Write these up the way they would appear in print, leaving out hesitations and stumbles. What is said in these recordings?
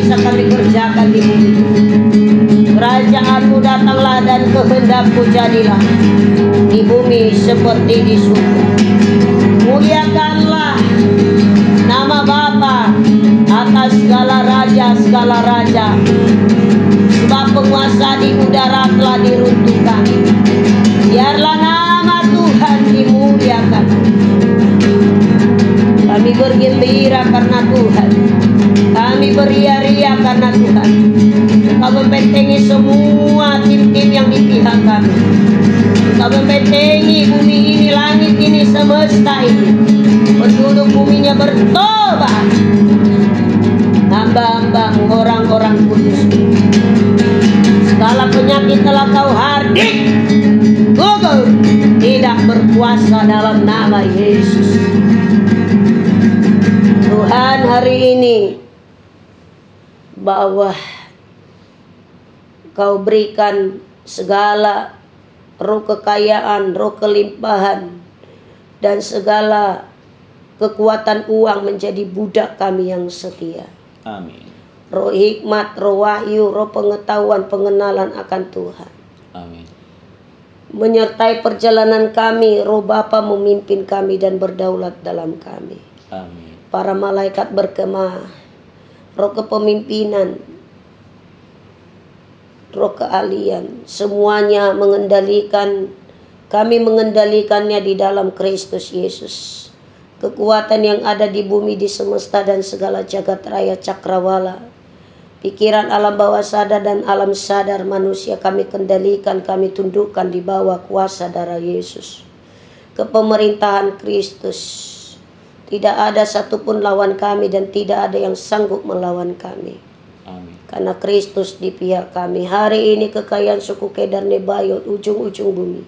bisa kami kerjakan di bumi. Kerajaan-Mu datanglah dan kehendak-Mu jadilah di bumi seperti di surga. Muliakanlah nama Bapa atas segala raja, sebab penguasa di udara telah diruntuhkan. Biarlah nama Tuhan dimuliakan. Kami bergembira karena Tuhan. Kami beria-ria karena Tuhan. Kau membentengi semua tim-tim yang di pihak kami. Kau membentengi bumi ini, langit ini, semesta ini. Penduduk buminya bertobat. Hamba-Hamba-Mu, orang-orang kudus. Segala penyakit telah Kau hardik, gugur, tidak berkuasa dalam nama Yesus. Tuhan, hari ini bahwa Kau berikan segala roh kekayaan, roh kelimpahan, dan segala kekuatan uang menjadi budak kami yang setia. Amin. Roh hikmat, roh wahyu, roh pengetahuan, pengenalan akan Tuhan. Amin. Menyertai perjalanan kami, roh Bapa memimpin kami dan berdaulat dalam kami. Amin. Para malaikat berkemah, roh kepemimpinan, roh keahlian, semuanya mengendalikan, kami mengendalikannya di dalam Kristus Yesus. Kekuatan yang ada di bumi, di semesta, dan segala jagat raya cakrawala, pikiran alam bawah sadar dan alam sadar manusia, kami kendalikan, kami tundukkan di bawah kuasa darah Yesus. Kepemerintahan Kristus. Tidak ada satupun lawan kami dan tidak ada yang sanggup melawan kami. Amin. Karena Kristus di pihak kami. Hari ini kekayaan suku Kedar Nebayot, ujung-ujung bumi,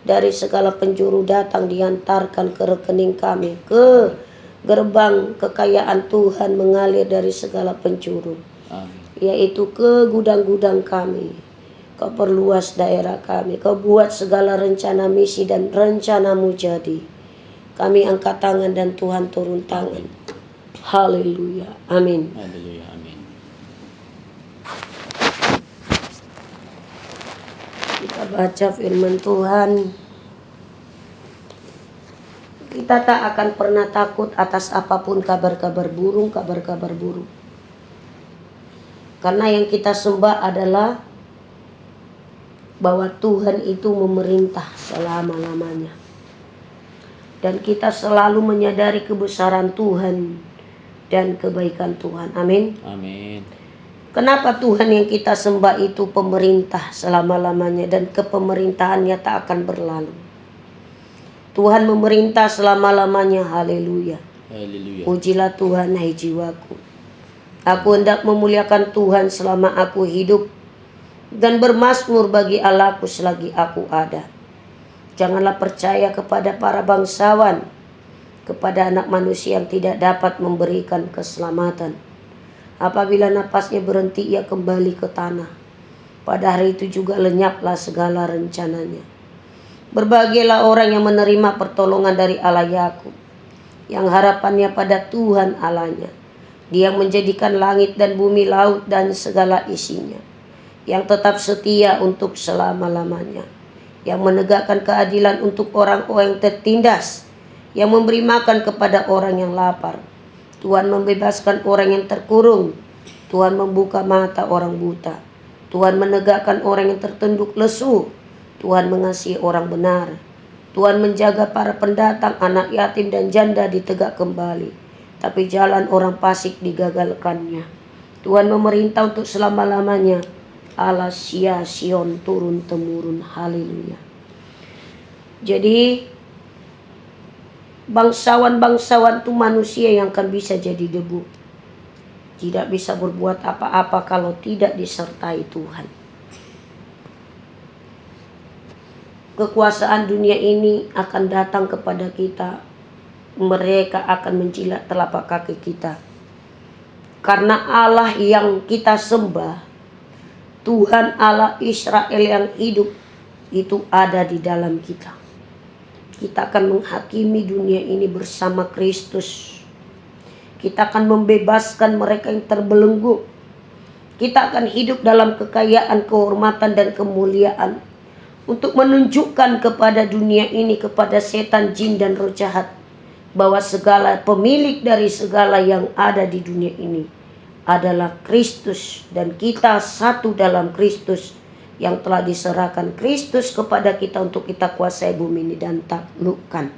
dari segala penjuru datang diantarkan ke rekening kami. Ke gerbang kekayaan Tuhan mengalir dari segala penjuru. Amin. Yaitu ke gudang-gudang kami. Kau perluas daerah kami. Kau buat segala rencana misi dan rencana-Mu jadi. Kami angkat tangan dan Tuhan turun tangan. Haleluya. Amin. Haleluya. Amin. Kita baca firman Tuhan. Kita tak akan pernah takut atas apapun kabar-kabar burung, kabar-kabar buruk. Karena yang kita sembah adalah bahwa Tuhan itu memerintah selama-lamanya. Dan kita selalu menyadari kebesaran Tuhan dan kebaikan Tuhan. Amin. Amin. Kenapa Tuhan yang kita sembah itu pemerintah selama-lamanya dan kepemerintahannya tak akan berlalu. Tuhan memerintah selama-lamanya. Haleluya. Haleluya. Pujilah Tuhan, hai jiwaku. Aku hendak memuliakan Tuhan selama aku hidup dan bermazmur bagi Allahku selagi aku ada. Janganlah percaya kepada para bangsawan, kepada anak manusia yang tidak dapat memberikan keselamatan. Apabila napasnya berhenti, ia kembali ke tanah. Pada hari itu juga lenyaplah segala rencananya. Berbahagialah orang yang menerima pertolongan dari Allah Yakub, yang harapannya pada Tuhan Allahnya. Dia yang menjadikan langit dan bumi, laut dan segala isinya, yang tetap setia untuk selama-lamanya, yang menegakkan keadilan untuk orang-orang yang tertindas, yang memberi makan kepada orang yang lapar. Tuhan membebaskan orang yang terkurung. Tuhan membuka mata orang buta. Tuhan menegakkan orang yang tertunduk lesu. Tuhan mengasihi orang benar. Tuhan menjaga para pendatang, anak yatim dan janda ditegak kembali. Tapi jalan orang fasik digagalkannya. Tuhan memerintah untuk selama-lamanya. Allah Sion turun-temurun. Haleluya. Jadi bangsawan-bangsawan itu manusia yang akan bisa jadi debu. Tidak bisa berbuat apa-apa kalau tidak disertai Tuhan. Kekuasaan dunia ini akan datang kepada kita. Mereka akan menjilat telapak kaki kita. Karena Allah yang kita sembah, Tuhan Allah Israel yang hidup, itu ada di dalam kita. Kita akan menghakimi dunia ini bersama Kristus. Kita akan membebaskan mereka yang terbelenggu. Kita akan hidup dalam kekayaan, kehormatan, dan kemuliaan untuk menunjukkan kepada dunia ini, kepada setan, jin, dan roh jahat, bahwa segala pemilik dari segala yang ada di dunia ini adalah Kristus, dan kita satu dalam Kristus yang telah diserahkan Kristus kepada kita untuk kita kuasai bumi ini dan taklukkan.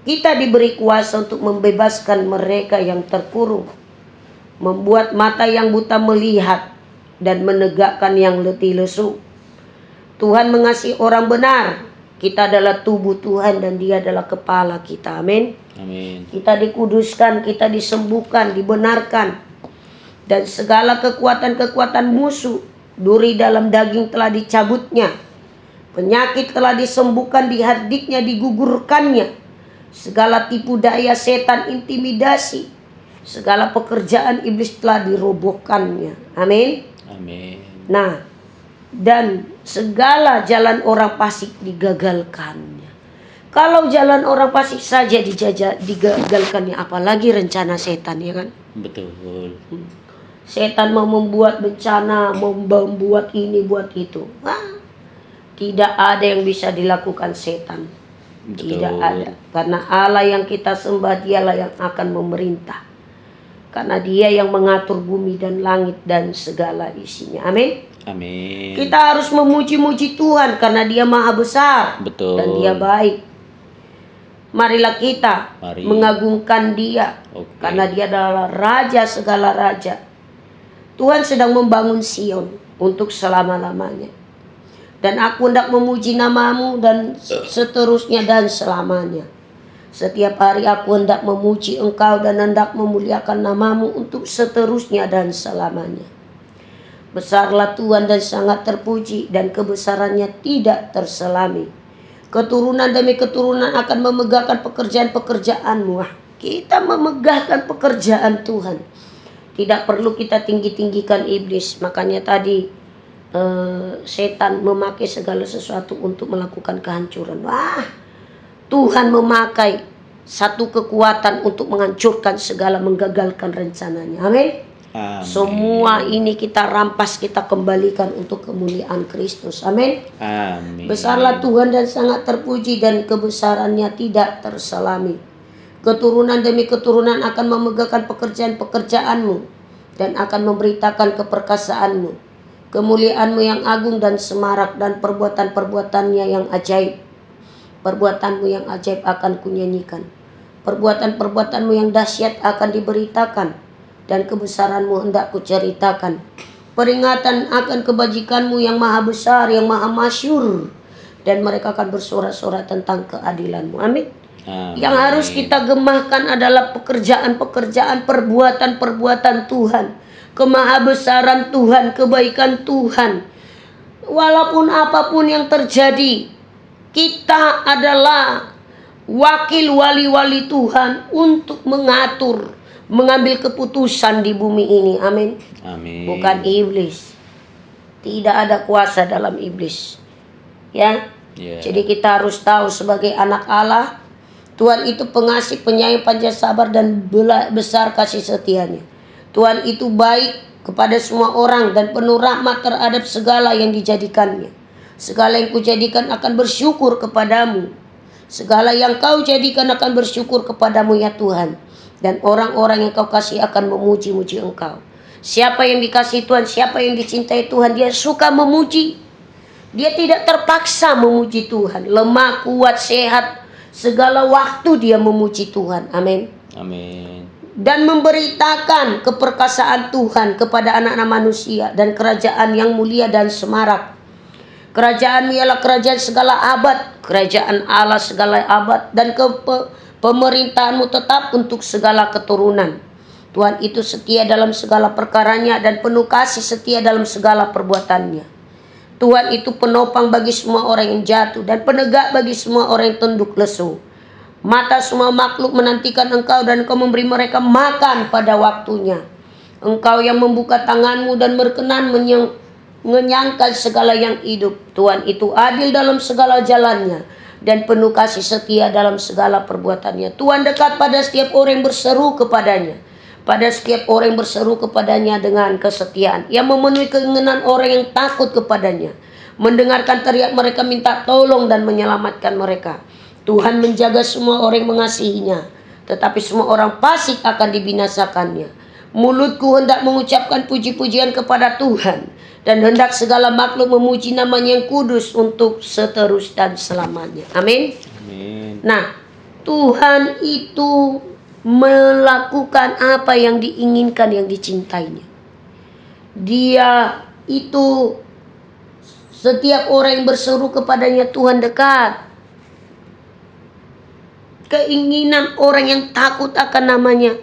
Kita diberi kuasa untuk membebaskan mereka yang terkurung, membuat mata yang buta melihat, dan menegakkan yang letih lesu. Tuhan mengasihi orang benar. Kita adalah tubuh Tuhan dan Dia adalah kepala kita. Amin. Amin. Kita dikuduskan, kita disembuhkan, dibenarkan. Dan segala kekuatan-kekuatan musuh, duri dalam daging telah dicabutnya. Penyakit telah disembuhkan, dihardiknya, digugurkannya. Segala tipu daya setan, intimidasi, segala pekerjaan iblis telah dirobohkannya. Amin. Amin. Nah, dan segala jalan orang fasik digagalkannya. Kalau jalan orang fasik saja digagalkannya, apalagi rencana setan, ya kan? Betul. Setan mau membuat bencana, mau membuat ini, buat itu. Tidak ada yang bisa dilakukan setan. Betul. Tidak ada. Karena Allah yang kita sembah, Dialah yang akan memerintah. Karena Dia yang mengatur bumi dan langit dan segala isinya. Amin. Amin. Kita harus memuji-muji Tuhan karena Dia maha besar. Betul. Dan Dia baik. Marilah kita mengagungkan Dia. Oke. Karena Dia adalah Raja segala raja. Tuhan sedang membangun Sion untuk selama-lamanya. Dan aku hendak memuji nama-Mu dan seterusnya dan selamanya. Setiap hari aku hendak memuji Engkau dan hendak memuliakan nama-Mu untuk seterusnya dan selamanya. Besarlah Tuhan dan sangat terpuji, dan kebesarannya tidak terselami. Keturunan demi keturunan akan memegahkan pekerjaan-pekerjaan-Mu. Kita memegahkan pekerjaan Tuhan. Tidak perlu kita tinggi-tinggikan iblis. Makanya tadi setan memakai segala sesuatu untuk melakukan kehancuran. Tuhan memakai satu kekuatan untuk menghancurkan segala, menggagalkan rencananya. Amin. Amin. Semua ini kita rampas, kita kembalikan untuk kemuliaan Kristus. Amin. Amin. Besarlah Tuhan dan sangat terpuji, dan kebesarannya tidak terselami. Keturunan demi keturunan akan memegahkan pekerjaan-pekerjaan-Mu dan akan memberitakan keperkasaanmu, kemuliaan-Mu yang agung dan semarak, dan perbuatan-perbuatannya yang ajaib. Perbuatan-Mu yang ajaib akan kunyanyikan. Perbuatan-perbuatan-Mu yang dahsyat akan diberitakan, dan kebesaran-Mu hendak kuceritakan. Peringatan akan kebajikan-Mu yang maha besar, yang maha masyhur, dan mereka akan bersorak-sorak tentang keadilan-Mu. Amin. Amin. Yang harus kita gemahkan adalah pekerjaan-pekerjaan, perbuatan-perbuatan Tuhan, kemahabesaran Tuhan, kebaikan Tuhan. Walaupun apapun yang terjadi, kita adalah wakil wali-wali Tuhan untuk mengatur, mengambil keputusan di bumi ini. Amin. Amin. Bukan iblis. Tidak ada kuasa dalam iblis. Ya. Yeah. Jadi kita harus tahu sebagai anak Allah, Tuhan itu pengasih, penyayang, panjang sabar, dan besar kasih setianya. Tuhan itu baik kepada semua orang dan penuh rahmat terhadap segala yang dijadikannya. Segala yang kujadikan akan bersyukur kepadamu. Segala yang kau jadikan akan bersyukur kepadamu, ya Tuhan. Dan orang-orang yang kau kasih akan memuji-muji Engkau. Siapa yang dikasihi Tuhan, siapa yang dicintai Tuhan, dia suka memuji. Dia tidak terpaksa memuji Tuhan. Lemah, kuat, sehat, segala waktu dia memuji Tuhan. Amin. Amin. Dan memberitakan keperkasaan Tuhan kepada anak-anak manusia, dan kerajaan yang mulia dan semarak. Kerajaan-Mu ialah kerajaan segala abad, kerajaan Allah segala abad, dan pemerintahan-Mu tetap untuk segala keturunan. Tuhan itu setia dalam segala perkaranya, dan penuh kasih setia dalam segala perbuatannya. Tuhan itu penopang bagi semua orang yang jatuh, dan penegak bagi semua orang yang tunduk lesu. Mata semua makhluk menantikan Engkau, dan Engkau memberi mereka makan pada waktunya. Engkau yang membuka tangan-Mu dan berkenan mengenyangkan segala yang hidup. Tuhan itu adil dalam segala jalannya, dan penuh kasih setia dalam segala perbuatannya. Tuhan dekat pada setiap orang yang berseru kepadanya. pada setiap orang yang berseru kepadanya dengan kesetiaan, yang memenuhi keinginan orang yang takut kepadanya, mendengarkan teriak mereka minta tolong dan menyelamatkan mereka. Tuhan menjaga semua orang yang mengasihinya, tetapi semua orang fasik akan dibinasakannya. Mulutku hendak mengucapkan puji-pujian kepada Tuhan, dan hendak segala makhluk memuji namanya yang kudus untuk seterus dan selamanya. Amin. Amin. Nah, Tuhan itu melakukan apa yang diinginkan, yang dicintainya. Dia itu setiap orang yang berseru kepadanya Tuhan dekat. Keinginan orang yang takut akan namanya,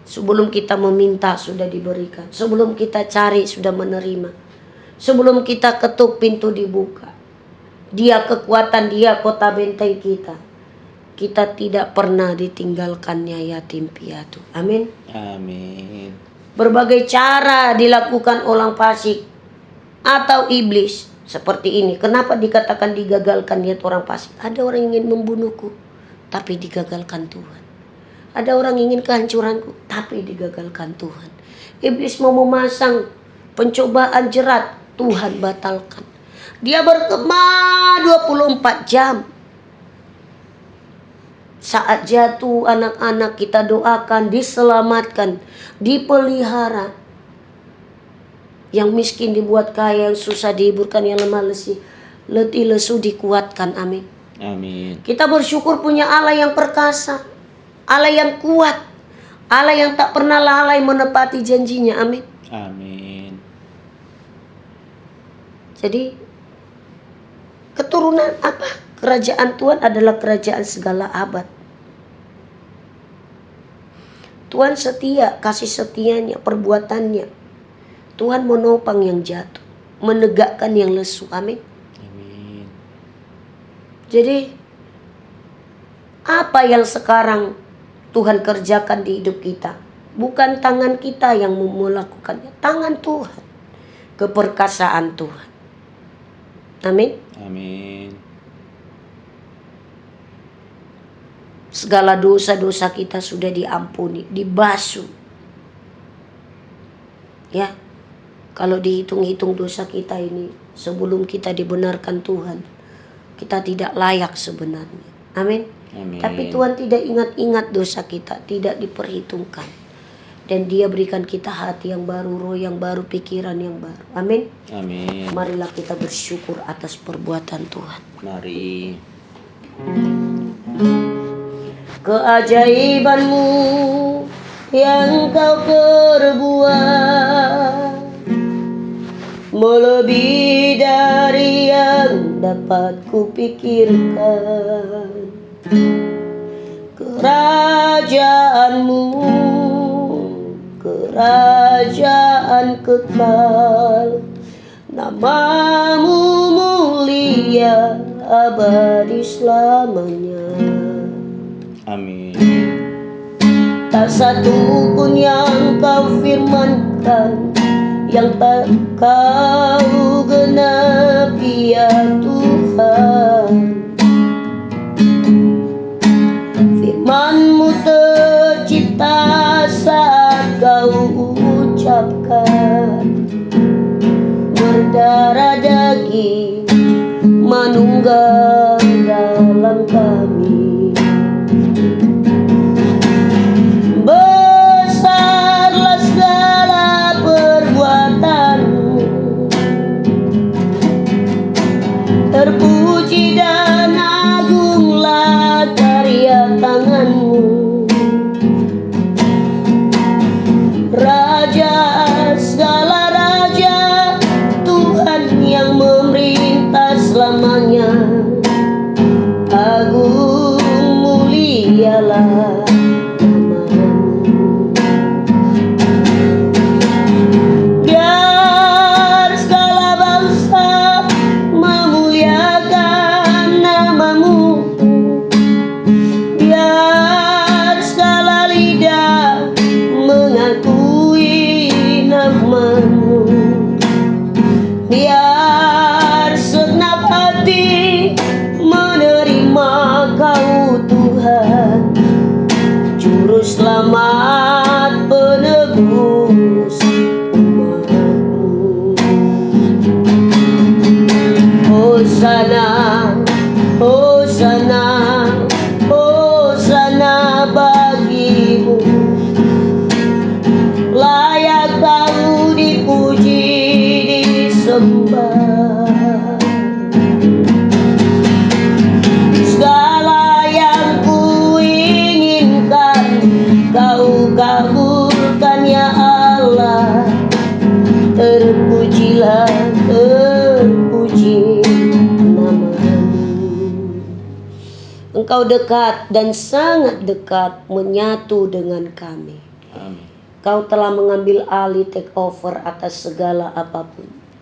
sebelum kita meminta sudah diberikan, sebelum kita cari sudah menerima, sebelum kita ketuk pintu dibuka. Dia kekuatan, dia kota benteng kita. Kita tidak pernah ditinggalkannya yatim piatu. Amin. Amin. Berbagai cara dilakukan orang fasik atau iblis seperti ini. Kenapa dikatakan digagalkan niat orang fasik? Ada orang yang ingin membunuhku, tapi digagalkan Tuhan. Ada orang ingin kehancuranku, tapi digagalkan Tuhan. Iblis mau memasang pencobaan jerat, Tuhan batalkan. Dia bergema 24 jam. Saat jatuh anak-anak kita doakan, diselamatkan, dipelihara. Yang miskin dibuat kaya, yang susah dihiburkan, yang lemah letih lesu dikuatkan. Amin. Amin. Kita bersyukur punya Allah yang perkasa, Allah yang kuat, Allah yang tak pernah lalai menepati janjinya. Amin. Amin. Jadi keturunan apa? Kerajaan Tuhan adalah kerajaan segala abad. Tuhan setia, kasih setianya, perbuatannya. Tuhan menopang yang jatuh, menegakkan yang lesu. Amin. Amin. Jadi apa yang sekarang Tuhan kerjakan di hidup kita, bukan tangan kita yang melakukannya, tangan Tuhan, keperkasaan Tuhan. Amin. Amin. Segala dosa-dosa kita sudah diampuni, dibasuh. Ya, kalau dihitung-hitung dosa kita ini, sebelum kita dibenarkan Tuhan, kita tidak layak sebenarnya. Amin. Amin. Tapi Tuhan tidak ingat-ingat dosa kita, tidak diperhitungkan. Dan Dia berikan kita hati yang baru, roh yang baru, pikiran yang baru. Amin. Amin. Marilah kita bersyukur atas perbuatan Tuhan. Mari. Keajaiban-Mu yang Kau perbuat melebihi dari yang dapat kupikirkan. Kerajaan-Mu, kerajaan kekal, nama-Mu mulia abadi selamanya. Amin. Tak satu pun yang Kau firmankan yang tak Kau genapi, ya Tuhan. Firman-Mu tercipta saat Kau ucapkan, berdarah daging manunggal dalam kami. Besarlah segala perbuatan-Mu, terpuji Engkau dekat dan sangat dekat menyatu dengan kami. Amin. Kau telah mengambil alih, take over atas segala apapun.